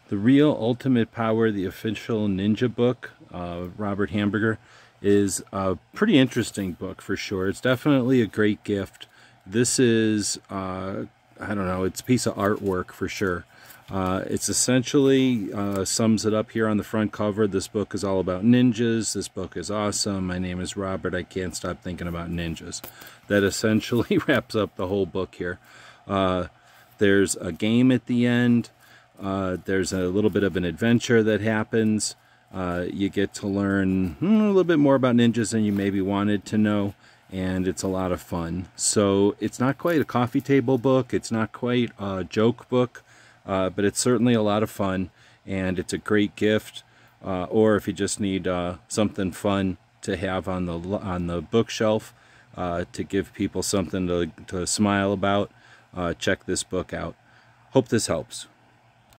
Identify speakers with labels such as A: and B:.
A: The Real Ultimate Power, the official ninja book, Robert Hamburger, is a pretty interesting book for sure. It's definitely a great gift. This is, I don't know, it's a piece of artwork for sure. It's essentially sums it up here on the front cover. This book is all about ninjas. This book is awesome. My name is Robert. I can't stop thinking about ninjas. That essentially wraps up the whole book here. There's a game at the end. There's a little bit of an adventure that happens. You get to learn a little bit more about ninjas than you maybe wanted to know, and it's a lot of fun. So it's not quite a coffee table book. It's not quite a joke book. But it's certainly a lot of fun, and it's a great gift. Or if you just need something fun to have on the bookshelf to give people something to smile about, check this book out. Hope this helps.